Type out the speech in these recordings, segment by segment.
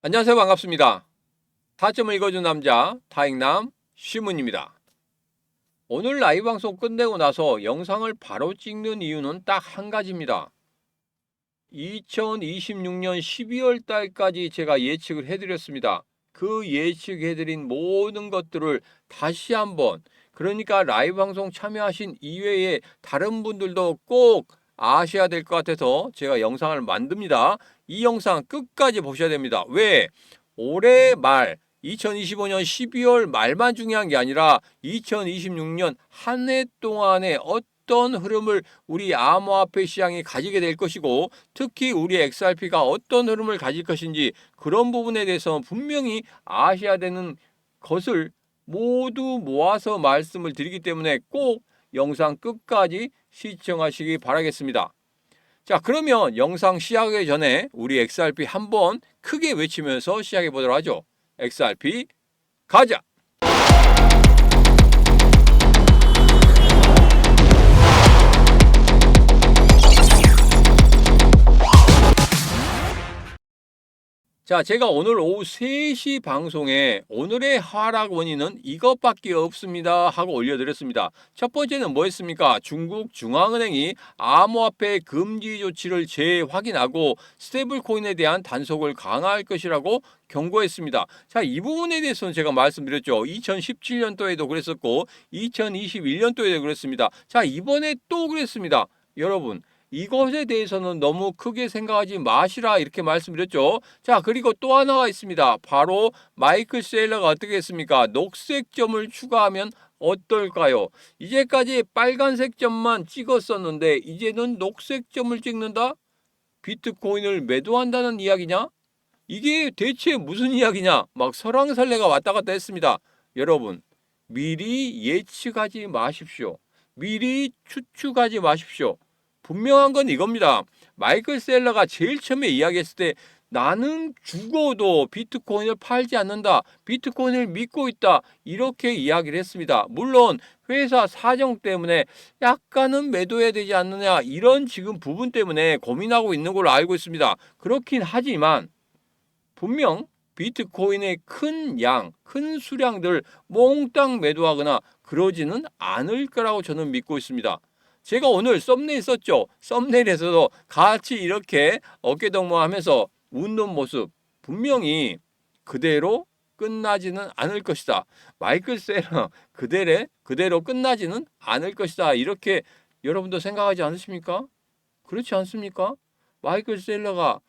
안녕하세요. 반갑습니다. 타점을 읽어준 남자 타익남 시문입니다. 오늘 라이브 방송 끝내고 나서 영상을 바로 찍는 이유는 딱 한 가지입니다. 2026년 12월 달까지 제가 예측을 해드렸습니다. 그 예측해드린 모든 것들을 다시 한번, 그러니까 라이브 방송 참여하신 이외에 다른 분들도 꼭 아셔야 될 것 같아서 제가 영상을 만듭니다. 이 영상 끝까지 보셔야 됩니다. 왜? 올해 말 2025년 12월 말만 중요한 게 아니라 2026년 한 해 동안의 어떤 흐름을 우리 암호화폐 시장이 가지게 될 것이고, 특히 우리 XRP가 어떤 흐름을 가질 것인지, 그런 부분에 대해서 분명히 아셔야 되는 것을 모두 모아서 말씀을 드리기 때문에 꼭 영상 끝까지 시청하시기 바라겠습니다. 자, 그러면 영상 시작하기 전에 우리 XRP 한번 크게 외치면서 시작해 보도록 하죠. XRP 가자! 자, 제가 오늘 오후 3시 방송에 오늘의 하락 원인은 이것밖에 없습니다 하고 올려드렸습니다. 첫 번째는 뭐였습니까? 중국 중앙은행이 암호화폐 금지 조치를 재확인하고 스테이블 코인에 대한 단속을 강화할 것이라고 경고했습니다. 자, 이 부분에 대해서는 제가 말씀드렸죠. 2017년도에도 그랬었고 2021년도에도 그랬습니다. 자, 이번에 또 그랬습니다. 여러분, 이것에 대해서는 너무 크게 생각하지 마시라 이렇게 말씀드렸죠. 자, 그리고 또 하나가 있습니다. 바로 마이클 세일러가 어떻게 했습니까? 녹색 점을 추가하면 어떨까요? 이제까지 빨간색 점만 찍었었는데 이제는 녹색 점을 찍는다? 비트코인을 매도한다는 이야기냐? 이게 대체 무슨 이야기냐? 막 설왕설래가 왔다 갔다 했습니다. 여러분, 미리 예측하지 마십시오. 미리 추측하지 마십시오. 분명한 건 이겁니다. 마이클 셀러가 제일 처음에 이야기했을 때 나는 죽어도 비트코인을 팔지 않는다. 비트코인을 믿고 있다. 이렇게 이야기를 했습니다. 물론 회사 사정 때문에 약간은 매도해야 되지 않느냐, 이런 지금 부분 때문에 고민하고 있는 걸로 알고 있습니다. 그렇긴 하지만 분명 비트코인의 큰 양, 큰 수량들 몽땅 매도하거나 그러지는 않을 거라고 저는 믿고 있습니다. 제가 오늘 썸네일 썼죠. 썸네일에서도 같이 이렇게 어깨동무하면서 웃는 모습, 분명히 그대로 끝나지는 않을 것이다. 마이클 세러 그대로 끝나지는 않을 것이다. 이렇게 여러분도 생각하지 않으십니까? 그렇지 않습니까? 마이클 셀러가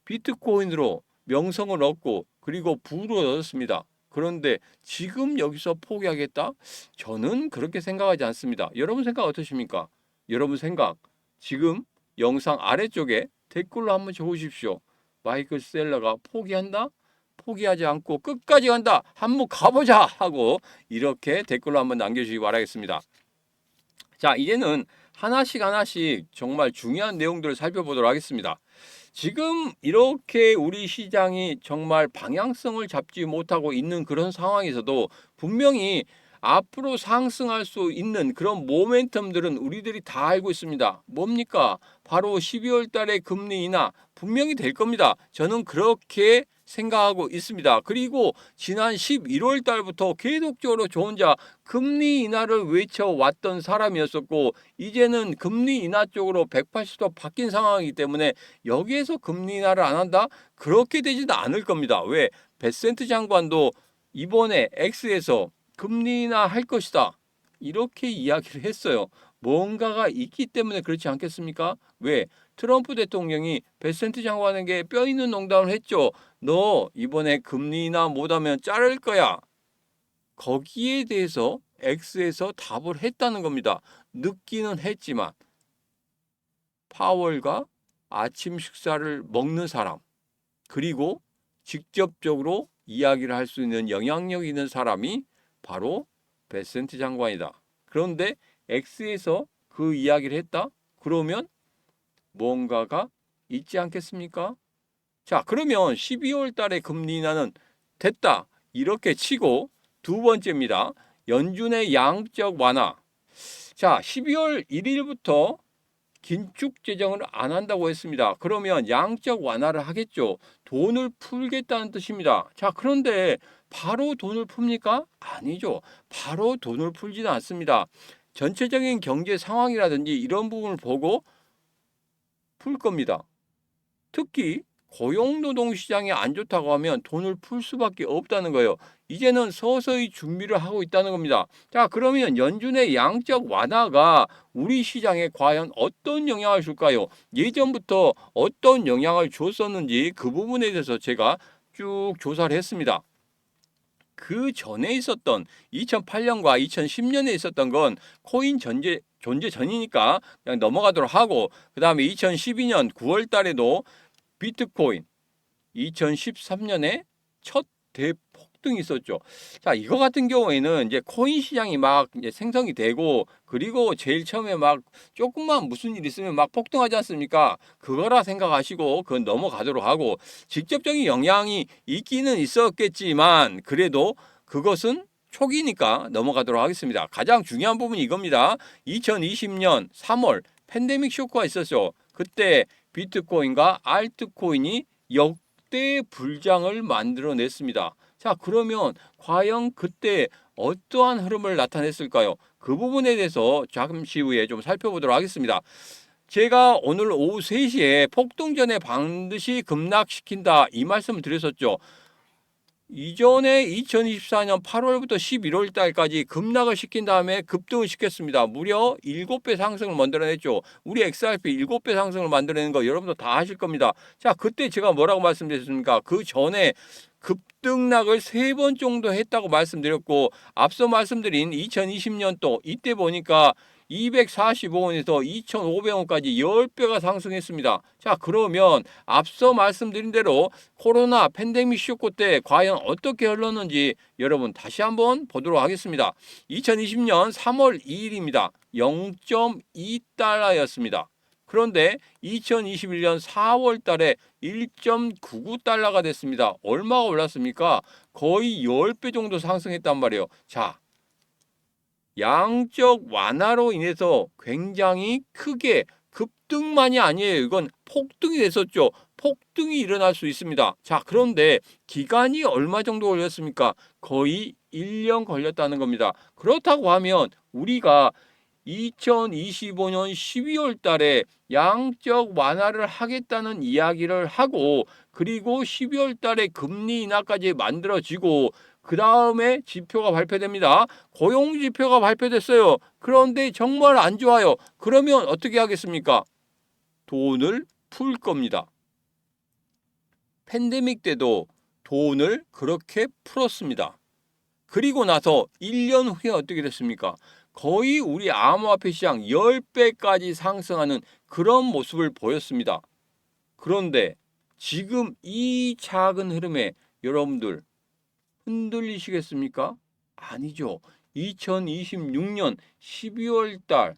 비트코인으로 명성을 얻고 그리고 부를 얻었습니다. 그런데 지금 여기서 포기하겠다? 저는 그렇게 생각하지 않습니다. 여러분 생각 어떠십니까? 여러분 생각 지금 영상 아래쪽에 댓글로 한번 적으십시오. 마이클 셀러가 포기한다? 포기하지 않고 끝까지 간다. 한번 가보자 하고 이렇게 댓글로 한번 남겨주시기 바라겠습니다. 자, 이제는 하나씩 정말 중요한 내용들을 살펴보도록 하겠습니다. 지금 이렇게 우리 시장이 정말 방향성을 잡지 못하고 있는 그런 상황에서도 분명히 앞으로 상승할 수 있는 그런 모멘텀들은 우리들이 다 알고 있습니다. 뭡니까? 바로 12월 달에 금리 인하 분명히 될 겁니다. 저는 그렇게 생각하고 있습니다. 그리고 지난 11월 달부터 계속적으로 저 혼자 금리 인하를 외쳐왔던 사람이었었고, 이제는 금리 인하 쪽으로 180도 바뀐 상황이기 때문에 여기에서 금리 인하를 안 한다? 그렇게 되지도 않을 겁니다. 왜? 베센트 장관도 이번에 X에서 금리 인하 할 것이다, 이렇게 이야기를 했어요. 뭔가가 있기 때문에 그렇지 않겠습니까? 왜? 트럼프 대통령이 베센트 장관에게 뼈 있는 농담을 했죠. 너 이번에 금리 인하 못하면 자를 거야. 거기에 대해서 X에서 답을 했다는 겁니다. 늦기는 했지만 파월과 아침 식사를 먹는 사람, 그리고 직접적으로 이야기를 할 수 있는 영향력 있는 사람이 바로 베센트 장관이다. 그런데 X에서 그 이야기를 했다? 그러면 뭔가가 있지 않겠습니까? 자, 그러면 12월 달에 금리 인하는 됐다, 이렇게 치고, 두 번째입니다. 연준의 양적 완화. 자, 12월 1일부터 긴축 재정을 안 한다고 했습니다. 그러면 양적 완화를 하겠죠. 돈을 풀겠다는 뜻입니다. 자, 그런데 바로 돈을 풉니까? 아니죠. 바로 돈을 풀지는 않습니다. 전체적인 경제 상황이라든지 이런 부분을 보고 풀 겁니다. 특히 고용노동 시장이 안 좋다고 하면 돈을 풀 수밖에 없다는 거예요. 이제는 서서히 준비를 하고 있다는 겁니다. 자, 그러면 연준의 양적 완화가 우리 시장에 과연 어떤 영향을 줄까요? 예전부터 어떤 영향을 줬었는지 그 부분에 대해서 제가 쭉 조사를 했습니다. 그 전에 있었던 2008년과 2010년에 있었던 건 코인 존재 전이니까 그냥 넘어가도록 하고, 그 다음에 2012년 9월 달에도 비트코인 2013년에 첫 대폭등이 있었죠. 자, 이거 같은 경우에는 이제 코인 시장이 막 이제 생성이 되고, 그리고 제일 처음에 막 조금만 무슨 일 있으면 막 폭등하지 않습니까? 그거라 생각하시고 그건 넘어가도록 하고, 직접적인 영향이 있기는 있었겠지만 그래도 그것은 초기니까 넘어가도록 하겠습니다. 가장 중요한 부분이 이겁니다. 2020년 3월 팬데믹 쇼크가 있었죠. 그때 비트코인과 알트코인이 역대 불장을 만들어냈습니다. 자, 그러면 과연 그때 어떠한 흐름을 나타냈을까요? 그 부분에 대해서 잠시 후에 좀 살펴보도록 하겠습니다. 제가 오늘 오후 3시에 폭등 전에 반드시 급락시킨다 이 말씀을 드렸었죠. 이전에 2024년 8월부터 11월 달까지 급락을 시킨 다음에 급등을 시켰습니다. 무려 7배 상승을 만들어냈죠. 우리 XRP 7배 상승을 만들어낸 거 여러분도 다 아실 겁니다. 자, 그때 제가 뭐라고 말씀드렸습니까? 그 전에 급등락을 3번 정도 했다고 말씀드렸고, 앞서 말씀드린 2020년도 이때 보니까 245원에서 2,500원까지 10배가 상승했습니다. 자, 그러면 앞서 말씀드린 대로 코로나 팬데믹 쇼크 때 과연 어떻게 흘렀는지 여러분 다시 한번 보도록 하겠습니다. 2020년 3월 2일입니다. 0.2달러였습니다. 그런데 2021년 4월 달에 1.99달러가 됐습니다. 얼마가 올랐습니까? 거의 10배 정도 상승했단 말이에요. 자, 양적 완화로 인해서 굉장히 크게 급등만이 아니에요. 이건 폭등이 됐었죠. 폭등이 일어날 수 있습니다. 자, 그런데 기간이 얼마 정도 걸렸습니까? 거의 1년 걸렸다는 겁니다. 그렇다고 하면 우리가 2025년 12월 달에 양적 완화를 하겠다는 이야기를 하고, 그리고 12월 달에 금리 인하까지 만들어지고, 그 다음에 지표가 발표됩니다. 고용 지표가 발표됐어요. 그런데 정말 안 좋아요. 그러면 어떻게 하겠습니까? 돈을 풀 겁니다. 팬데믹 때도 돈을 그렇게 풀었습니다. 그리고 나서 1년 후에 어떻게 됐습니까? 거의 우리 암호화폐 시장 10배까지 상승하는 그런 모습을 보였습니다. 그런데 지금 이 작은 흐름에 여러분들 흔들리시겠습니까? 아니죠. 2026년 12월 달,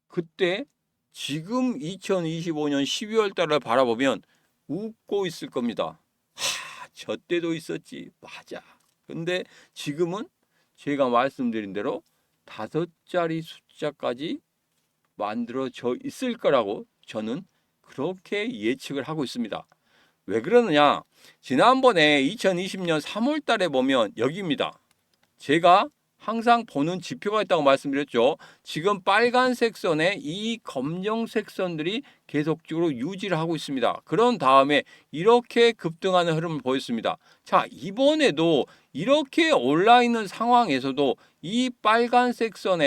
그때 지금 2025년 12월 달을 바라보면 웃고 있을 겁니다. 저 때도 있었지. 맞아. 근데 지금은 제가 말씀드린 대로 5자리 숫자까지 만들어져 있을 거라고 저는 그렇게 예측을 하고 있습니다. 왜 그러느냐? 지난번에 2020년 3월 달에 보면 여기입니다. 제가 항상 보는 지표가 있다고 말씀드렸죠. 지금 빨간색 선에 이 검정색 선들이 계속적으로 유지를 하고 있습니다. 그런 다음에 이렇게 급등하는 흐름을 보였습니다. 자, 이번에도 이렇게 올라 있는 상황에서도 이 빨간색 선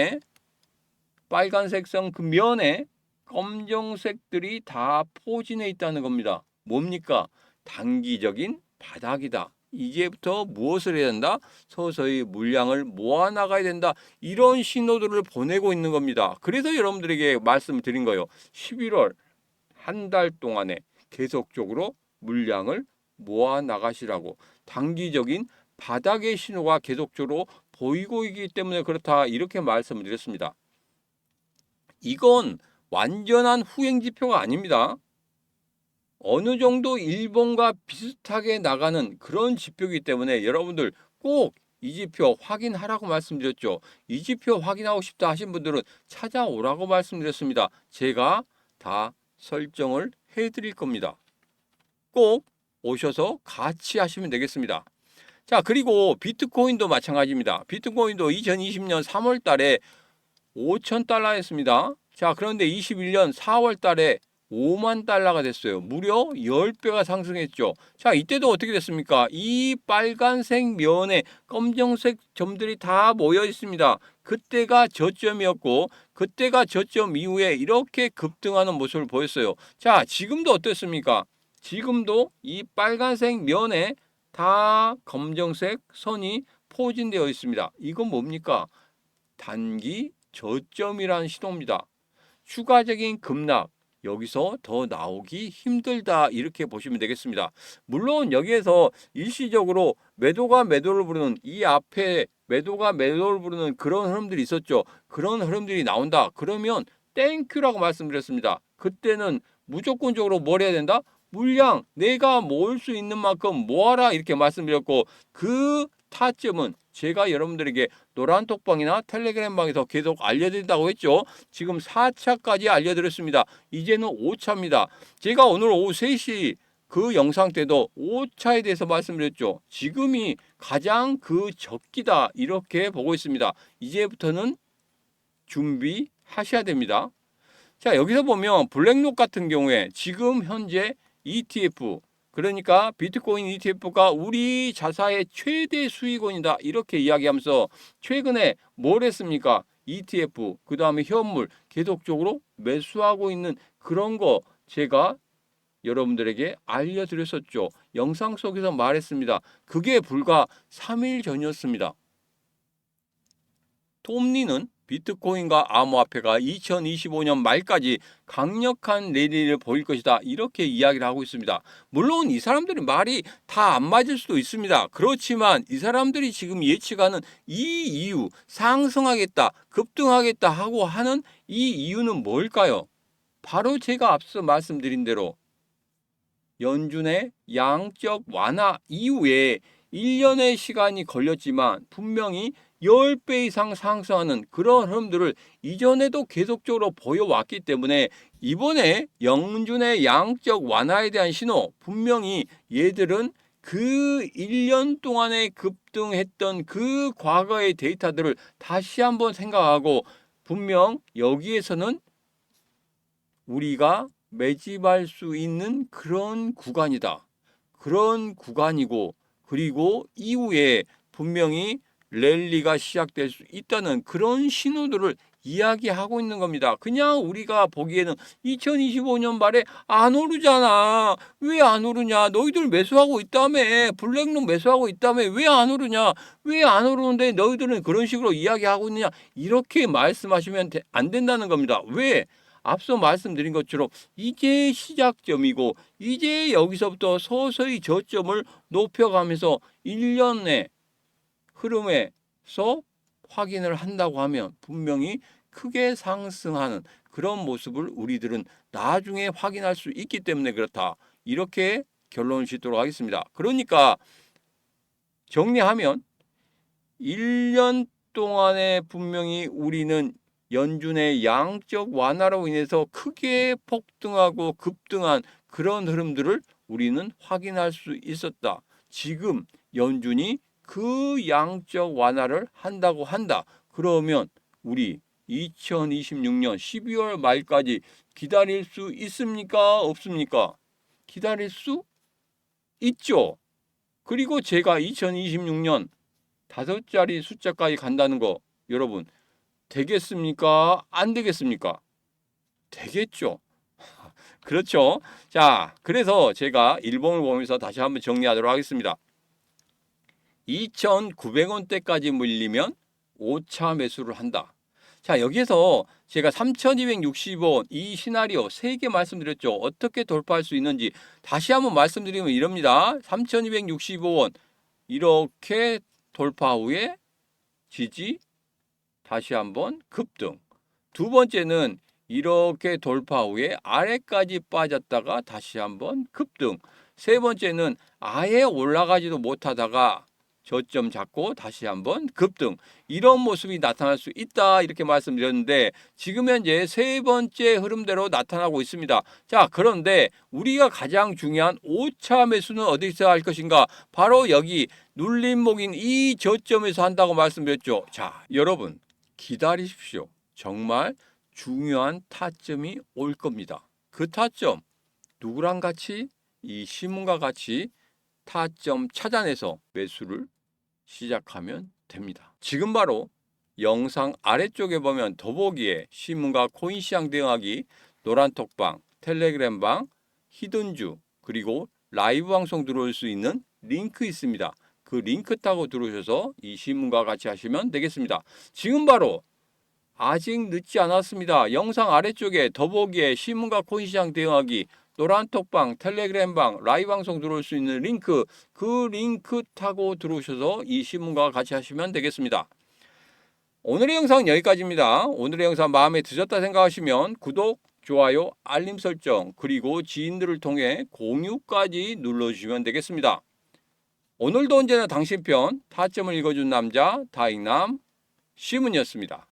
그 면에 검정색들이 다 포진해 있다는 겁니다. 뭡니까? 단기적인 바닥이다. 이제부터 무엇을 해야 된다? 서서히 물량을 모아 나가야 된다. 이런 신호들을 보내고 있는 겁니다. 그래서 여러분들에게 말씀을 드린 거예요. 11월 한 달 동안에 계속적으로 물량을 모아 나가시라고. 단기적인 바닥의 신호가 계속적으로 보이고 있기 때문에 그렇다. 이렇게 말씀을 드렸습니다. 이건 완전한 후행 지표가 아닙니다. 어느 정도 일본과 비슷하게 나가는 그런 지표이기 때문에 여러분들 꼭 이 지표 확인하라고 말씀드렸죠. 이 지표 확인하고 싶다 하신 분들은 찾아오라고 말씀드렸습니다. 제가 다 설정을 해드릴 겁니다. 꼭 오셔서 같이 하시면 되겠습니다. 자, 그리고 비트코인도 마찬가지입니다. 비트코인도 2020년 3월 달에 5천 달러였습니다. 자, 그런데 21년 4월 달에 5만 달러가 됐어요. 무려 10배가 상승했죠. 자, 이때도 어떻게 됐습니까? 이 빨간색 면에 검정색 점들이 다 모여 있습니다. 그때가 저점이었고, 그때가 저점 이후에 이렇게 급등하는 모습을 보였어요. 자, 지금도 어떻습니까? 지금도 이 빨간색 면에 다 검정색 선이 포진되어 있습니다. 이건 뭡니까? 단기 저점이라는 신호입니다. 추가적인 급락, 여기서 더 나오기 힘들다, 이렇게 보시면 되겠습니다. 물론 여기에서 일시적으로 매도가 매도를 부르는, 이 앞에 매도가 매도를 부르는 그런 흐름들이 있었죠. 그런 흐름들이 나온다. 그러면 땡큐라고 말씀드렸습니다. 그때는 무조건적으로 뭘 해야 된다? 물량, 내가 모을 수 있는 만큼 모아라, 이렇게 말씀드렸고, 그 타점은 제가 여러분들에게 노란톡방이나 텔레그램방에서 계속 알려드린다고 했죠. 지금 4차까지 알려드렸습니다. 이제는 5차입니다. 제가 오늘 오후 3시 그 영상 때도 5차에 대해서 말씀드렸죠. 지금이 가장 그 적기다, 이렇게 보고 있습니다. 이제부터는 준비하셔야 됩니다. 자, 여기서 보면 블랙록 같은 경우에 지금 현재 ETF, 그러니까 비트코인 ETF가 우리 자사의 최대 수익원이다, 이렇게 이야기하면서 최근에 뭘 했습니까? ETF, 그 다음에 현물 계속적으로 매수하고 있는 그런 거 제가 여러분들에게 알려드렸었죠. 영상 속에서 말했습니다. 그게 불과 3일 전이었습니다. 톱니는 비트코인과 암호화폐가 2025년 말까지 강력한 랠리를 보일 것이다, 이렇게 이야기를 하고 있습니다. 물론 이 사람들의 말이 다 안 맞을 수도 있습니다. 그렇지만 이 사람들이 지금 예측하는 이 이유, 상승하겠다, 급등하겠다 하고 하는 이 이유는 뭘까요? 바로 제가 앞서 말씀드린 대로 연준의 양적 완화 이후에 1년의 시간이 걸렸지만 분명히 10배 이상 상승하는 그런 흐름들을 이전에도 계속적으로 보여왔기 때문에 이번에 연준의 양적 완화에 대한 신호, 분명히 얘들은 그 1년 동안에 급등했던 그 과거의 데이터들을 다시 한번 생각하고, 분명 여기에서는 우리가 매집할 수 있는 그런 구간이다, 그런 구간이고, 그리고 이후에 분명히 랠리가 시작될 수 있다는 그런 신호들을 이야기하고 있는 겁니다. 그냥 우리가 보기에는 2025년 말에 안 오르잖아, 왜 안 오르냐, 너희들 매수하고 있다며, 블랙록 매수하고 있다며, 왜 안 오르냐, 왜 안 오르는데 너희들은 그런 식으로 이야기하고 있느냐, 이렇게 말씀하시면 안 된다는 겁니다. 왜? 앞서 말씀드린 것처럼 이제 시작점이고, 이제 여기서부터 서서히 저점을 높여가면서 1년의 흐름에서 확인을 한다고 하면 분명히 크게 상승하는 그런 모습을 우리들은 나중에 확인할 수 있기 때문에 그렇다, 이렇게 결론을 짓도록 하겠습니다. 그러니까 정리하면 1년 동안에 분명히 우리는 연준의 양적 완화로 인해서 크게 폭등하고 급등한 그런 흐름들을 우리는 확인할 수 있었다. 지금 연준이 그 양적 완화를 한다고 한다. 그러면 우리 2026년 12월 말까지 기다릴 수 있습니까? 없습니까? 기다릴 수 있죠. 그리고 제가 2026년 5자리 숫자까지 간다는 거, 여러분 되겠습니까? 안 되겠습니까? 되겠죠. 그렇죠. 자, 그래서 제가 일봉을 보면서 다시 한번 정리하도록 하겠습니다. 2,900원대까지 물리면 5차 매수를 한다. 자, 여기에서 제가 3,260원 이 시나리오 3개 말씀드렸죠. 어떻게 돌파할 수 있는지 다시 한번 말씀드리면 이럽니다. 3,265원 이렇게 돌파 후에 지지, 다시 한번 급등. 두 번째는 이렇게 돌파 후에 아래까지 빠졌다가 다시 한번 급등. 세 번째는 아예 올라가지도 못하다가 저점 잡고 다시 한번 급등, 이런 모습이 나타날 수 있다 이렇게 말씀드렸는데 지금 현재 세 번째 흐름대로 나타나고 있습니다. 자, 그런데 우리가 가장 중요한 5차 매수는 어디서 할 것인가? 바로 여기 눌림목인 이 저점에서 한다고 말씀드렸죠. 자, 여러분 기다리십시오. 정말 중요한 타점이 올 겁니다. 그 타점 누구랑 같이? 이 신문과 같이 타점 찾아내서 매수를 시작하면 됩니다. 지금 바로 영상 아래쪽에 보면 더보기에 신문과 코인 시장 대응하기, 노란톡방, 텔레그램방, 히든주, 그리고 라이브 방송 들어올 수 있는 링크 있습니다. 그 링크 타고 들어오셔서 이 신문과 같이 하시면 되겠습니다. 지금 바로 아직 늦지 않았습니다. 영상 아래쪽에 더보기에 신문과 코인 시장 대응하기, 노란톡방, 텔레그램방, 라이브 방송 들어올 수 있는 링크, 그 링크 타고 들어오셔서 이 신문과 같이 하시면 되겠습니다. 오늘의 영상은 여기까지입니다. 오늘의 영상 마음에 드셨다 생각하시면 구독, 좋아요, 알림 설정, 그리고 지인들을 통해 공유까지 눌러주시면 되겠습니다. 오늘도 언제나 당신 편 타점을 읽어준 남자 다익남 시문이었습니다.